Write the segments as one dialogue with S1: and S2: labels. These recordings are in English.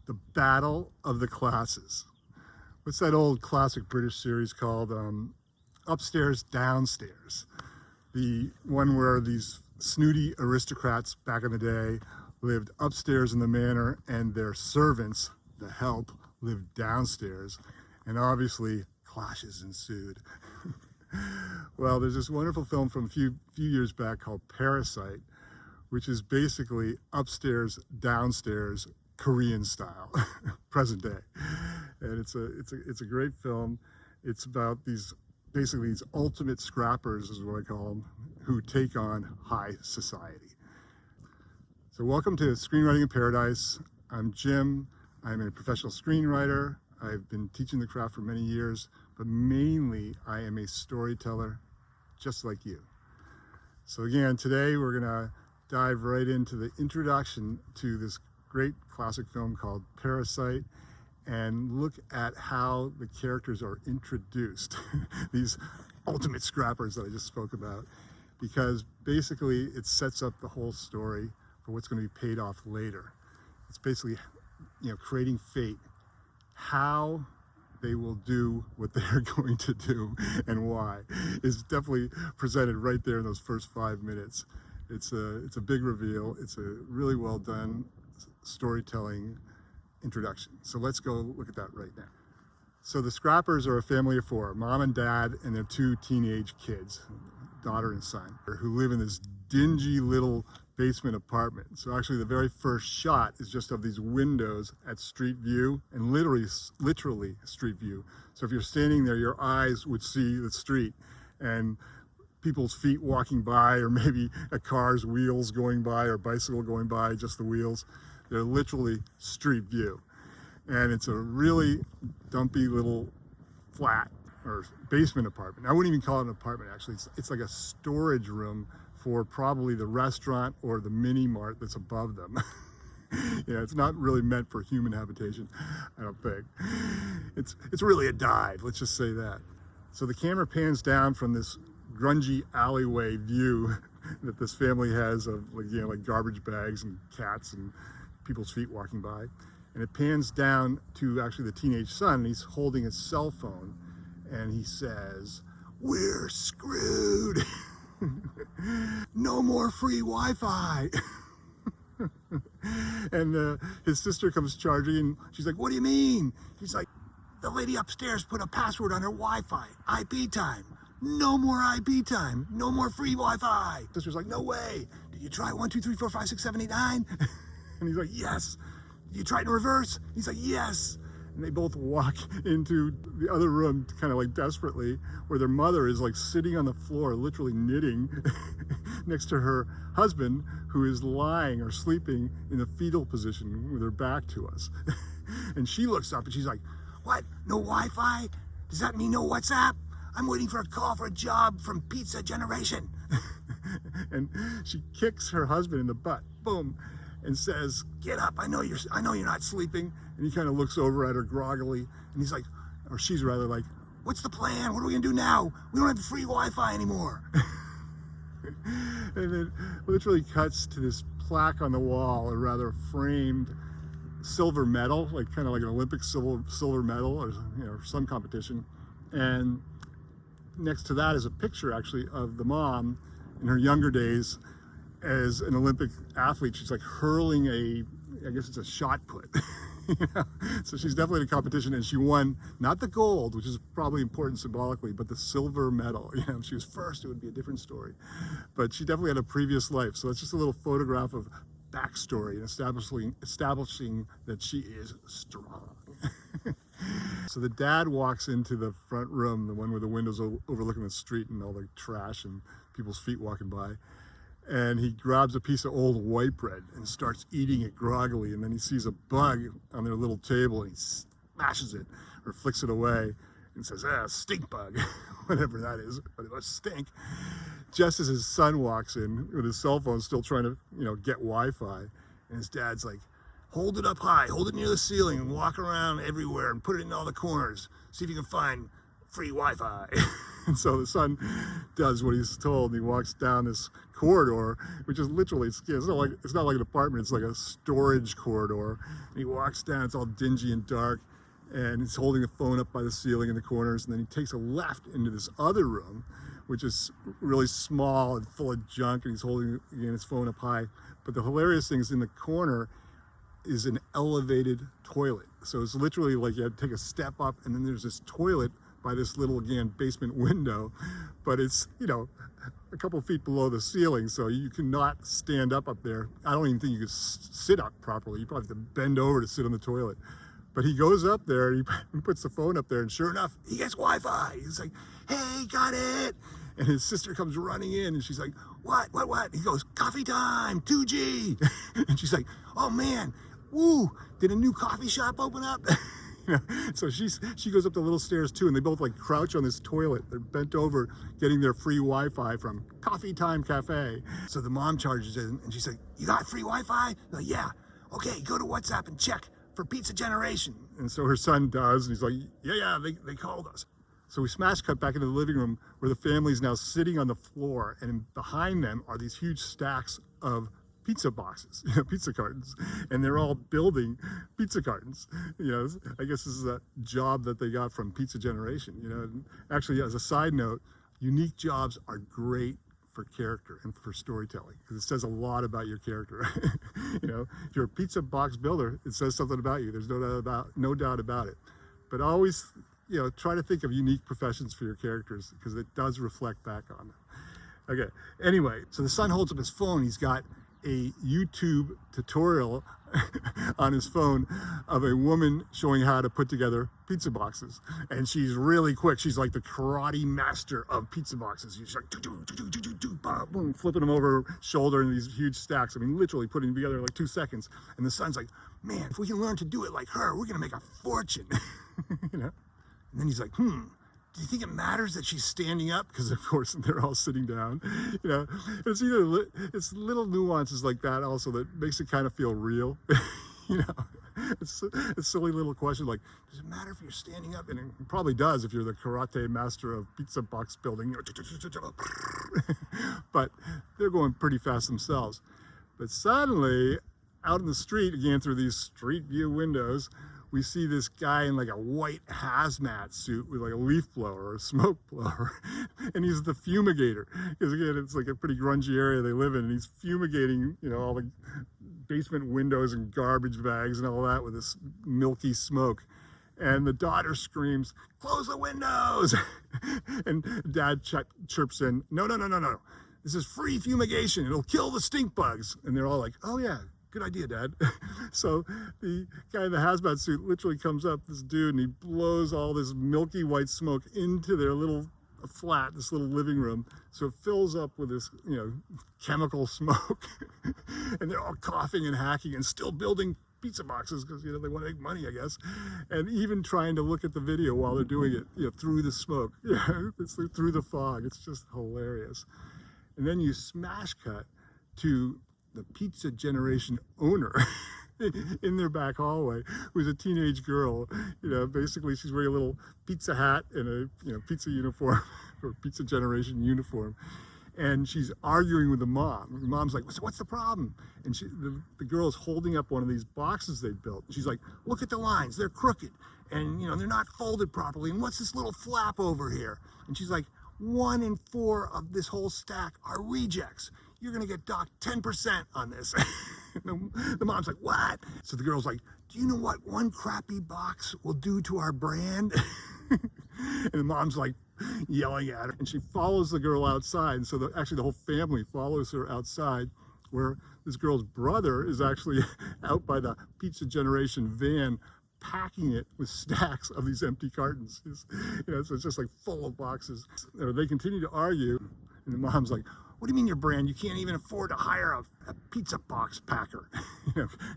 S1: The Battle of the Classes. What's that old classic British series called? Upstairs, Downstairs. The one where these snooty aristocrats back in the day lived upstairs in the manor and their servants, the help, lived downstairs. And obviously, clashes ensued. Well, there's this wonderful film from a few years back called Parasite, which is basically upstairs, downstairs, Korean style, present day. And it's a great film. It's about these ultimate scrappers, is what I call them, who take on high society. So welcome to Screenwriting in Paradise. I'm Jim. I'm a professional screenwriter. I've been teaching the craft for many years, but mainly I am a storyteller just like you. So again, today we're gonna dive right into the introduction to this great classic film called Parasite and look at how the characters are introduced, these ultimate scrappers that I just spoke about, because basically it sets up the whole story for what's going to be paid off later. It's basically, creating fate, how they will do what they're going to do and why is definitely presented right there in those first 5 minutes. It's a big reveal. It's a really well done storytelling introduction. So let's go look at that right now. So the Scrappers are a family of 4, mom and dad and their 2 teenage kids, daughter and son, who live in this dingy little basement apartment. So actually the very first shot is just of these windows at street view, and literally street view. So if you're standing there, your eyes would see the street and people's feet walking by, or maybe a car's wheels going by, or bicycle going by, just the wheels. They're literally street view. And it's a really dumpy little flat or basement apartment. I wouldn't even call it an apartment, actually. It's like a storage room for probably the restaurant or the mini mart that's above them. It's not really meant for human habitation, I don't think. It's really a dive, let's just say that. So the camera pans down from this grungy alleyway view that this family has of like garbage bags and cats and people's feet walking by, and it pans down to actually the teenage son, and he's holding his cell phone, and he says, "We're screwed. No more free Wi-Fi." And his sister comes charging, and she's like, "What do you mean?" He's like, "The lady upstairs put a password on her Wi-Fi. IP time. No more IP time. No more free Wi-Fi." Sister's like, "No way. Did you try 1, 2, 3, 4, 5, 6, 7, 8, 9?" And he's like, "Yes." "Did you try it in reverse?" He's like, "Yes." And they both walk into the other room kind of like desperately, where their mother is like sitting on the floor, literally knitting next to her husband, who is lying or sleeping in a fetal position with her back to us. And she looks up and she's like, "What? No Wi-Fi? Does that mean no WhatsApp? I'm waiting for a call for a job from Pizza Generation." And she kicks her husband in the butt, boom, and says, "Get up, I know you're not sleeping." And he kind of looks over at her groggily, and he's like, or she's rather like, "What's the plan? What are we gonna do now? We don't have free Wi-Fi anymore." And it literally cuts to this plaque on the wall, or rather framed silver medal, kind of like an Olympic silver medal, or some competition. And next to that is a picture actually of the mom in her younger days as an Olympic athlete. She's like hurling I guess it's a shot put. So she's definitely in a competition, and she won not the gold, which is probably important symbolically, but the silver medal. If she was first, it would be a different story. But she definitely had a previous life. So that's just a little photograph of backstory and establishing that she is strong. So the dad walks into the front room, the one with the windows overlooking the street and all the trash and people's feet walking by. And he grabs a piece of old white bread and starts eating it groggily. And then he sees a bug on their little table, and he smashes it or flicks it away and says, "Stink bug," whatever that is, but it must stink. Just as his son walks in with his cell phone, still trying to, get Wi-Fi. And his dad's like, "Hold it up high, hold it near the ceiling, and walk around everywhere and put it in all the corners. See if you can find free Wi-Fi." And so the son does what he's told, and he walks down this corridor, which is literally, it's not like an apartment, it's like a storage corridor. And he walks down, it's all dingy and dark, and he's holding the phone up by the ceiling in the corners, and then he takes a left into this other room, which is really small and full of junk, and he's holding, again, his phone up high. But the hilarious thing is in the corner is an elevated toilet. So it's literally like you had to take a step up, and then there's this toilet by this little, again, basement window, but it's, you know, a couple feet below the ceiling, so you cannot stand up there. I don't even think you could sit up properly. You probably have to bend over to sit on the toilet. But he goes up there, and he puts the phone up there, and sure enough, he gets Wi-Fi. He's like, hey, got it. And his sister comes running in, and she's like, what? He goes, coffee time, 2G. And she's like, oh man, woo, did a new coffee shop open up? You know, so she goes up the little stairs too, and they both like crouch on this toilet. They're bent over getting their free Wi-Fi from Coffee Time Cafe. So the mom charges in, and she's like, you got free Wi-Fi? They're like, yeah. Okay, go to WhatsApp and check for Pizza Generation. And so her son does, and he's like, yeah, they called us. So we smash cut back into the living room where the family's now sitting on the floor, and behind them are these huge stacks of pizza boxes, pizza cartons, and they're all building pizza cartons. I guess this is a job that they got from Pizza Generation. And actually, as a side note, unique jobs are great for character and for storytelling, because it says a lot about your character. If you're a pizza box builder, it says something about you. There's no doubt about it. But always, try to think of unique professions for your characters, because it does reflect back on them. Okay, anyway, so the son holds up his phone. He's got a YouTube tutorial on his phone of a woman showing how to put together pizza boxes, and she's really quick. She's like the karate master of pizza boxes. She's like boom, flipping them over her shoulder in these huge stacks. I mean, literally putting them together in like 2 seconds. And the son's like, man, if we can learn to do it like her, we're gonna make a fortune. And then he's like, do you think it matters that she's standing up? Because of course they're all sitting down. It's little nuances like that also that makes it kind of feel real. It's a silly little question like, does it matter if you're standing up? And it probably does if you're the karate master of pizza box building. But they're going pretty fast themselves. But suddenly, out in the street, again through these street view windows, we see this guy in like a white hazmat suit with like a leaf blower or a smoke blower. And he's the fumigator. Because again, it's like a pretty grungy area they live in. And he's fumigating, all the basement windows and garbage bags and all that with this milky smoke. And the daughter screams, close the windows. And dad chirps in, no. This is free fumigation. It'll kill the stink bugs. And they're all like, oh yeah, good idea, Dad. So the guy in the hazmat suit literally comes up, this dude, and he blows all this milky white smoke into their little flat, this little living room. So it fills up with this, chemical smoke. And they're all coughing and hacking and still building pizza boxes because, they want to make money, I guess. And even trying to look at the video while they're doing it, through the smoke, it's through the fog. It's just hilarious. And then you smash cut to the Pizza Generation owner in their back hallway, who's a teenage girl. Basically she's wearing a little pizza hat and a pizza uniform or Pizza Generation uniform, and she's arguing with the mom. The mom's like, what's the problem? And the girl is holding up one of these boxes they built. She's like, look at the lines, they're crooked, and they're not folded properly, and what's this little flap over here? And she's like, 1 in 4 of this whole stack are rejects. You're gonna get docked 10% on this. The mom's like, what? So the girl's like, do you know what one crappy box will do to our brand? And the mom's like yelling at her, and she follows the girl outside. And so actually the whole family follows her outside, where this girl's brother is actually out by the Pizza Generation van, packing it with stacks of these empty cartons. So it's just like full of boxes. They continue to argue, and the mom's like, what do you mean your brand? You can't even afford to hire a pizza box packer,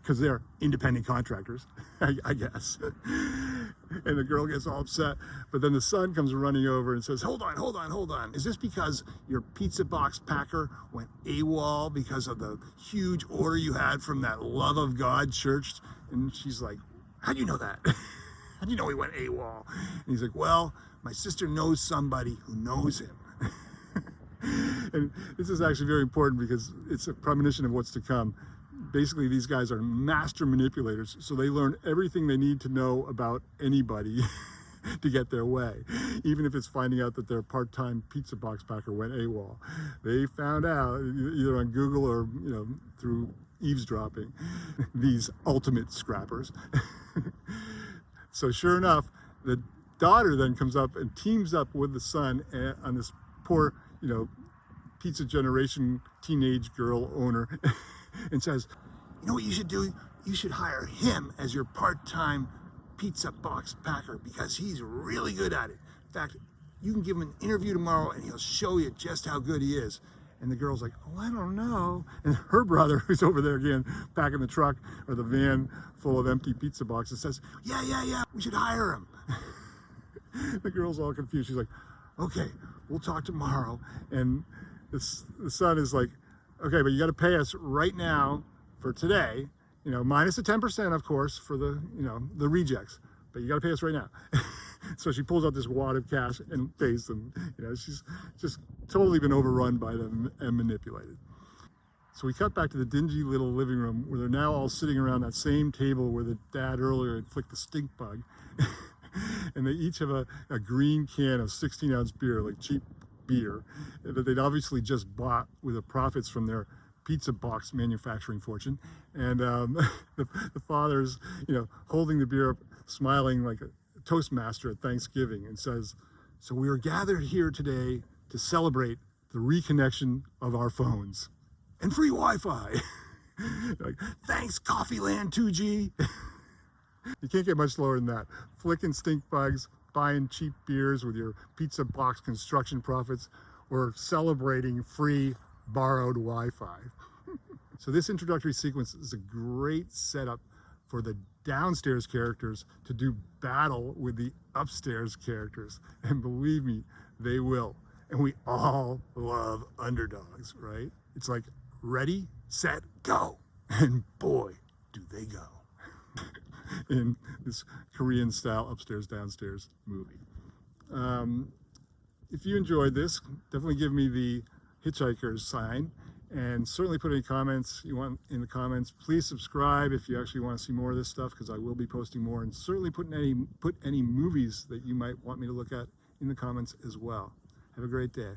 S1: because they're independent contractors, I guess. And the girl gets all upset, but then the son comes running over and says, hold on. Is this because your pizza box packer went AWOL because of the huge order you had from that Love of God church? And she's like, how do you know that? How do you know he went AWOL? And he's like, well, My sister knows somebody who knows him. And this is actually very important because it's a premonition of what's to come. Basically, these guys are master manipulators, so they learn everything they need to know about anybody to get their way, even if it's finding out that their part-time pizza box packer went AWOL. They found out either on Google or through eavesdropping. These ultimate scrappers. So sure enough, the daughter then comes up and teams up with the son on this poor, pizza generation teenage girl owner and says, you know what you should do? You should hire him as your part-time pizza box packer because he's really good at it. In fact, you can give him an interview tomorrow and he'll show you just how good he is. And the girl's like, oh, I don't know. And her brother, who's over there again, packing the truck or the van full of empty pizza boxes, says, yeah, we should hire him. The girl's all confused. She's like, okay, we'll talk tomorrow. And the son is like, okay, but you got to pay us right now for today, minus the 10%, of course, for the, the rejects. But you got to pay us right now. So she pulls out this wad of cash and pays them. She's just totally been overrun by them and manipulated. So we cut back to the dingy little living room where they're now all sitting around that same table where the dad earlier had flicked the stink bug. And they each have a green can of 16-ounce beer, like cheap beer, that they'd obviously just bought with the profits from their pizza box manufacturing fortune. And the father's, holding the beer up, smiling like a Toastmaster at Thanksgiving, and says, so we are gathered here today to celebrate the reconnection of our phones and free Wi-Fi. Like, thanks, Coffeeland 2G. You can't get much lower than that. Flicking stink bugs, buying cheap beers with your pizza box construction profits, or celebrating free borrowed Wi-Fi. So this introductory sequence is a great setup for the downstairs characters to do battle with the upstairs characters. And believe me, they will. And we all love underdogs, right? It's like, ready, set, go. And boy, do they go. In this Korean style upstairs downstairs movie. If you enjoyed this, definitely give me the hitchhiker's sign, and certainly put any comments you want in the comments. Please subscribe if you actually want to see more of this stuff, because I will be posting more, and certainly put any movies that you might want me to look at in the comments as well. Have a great day.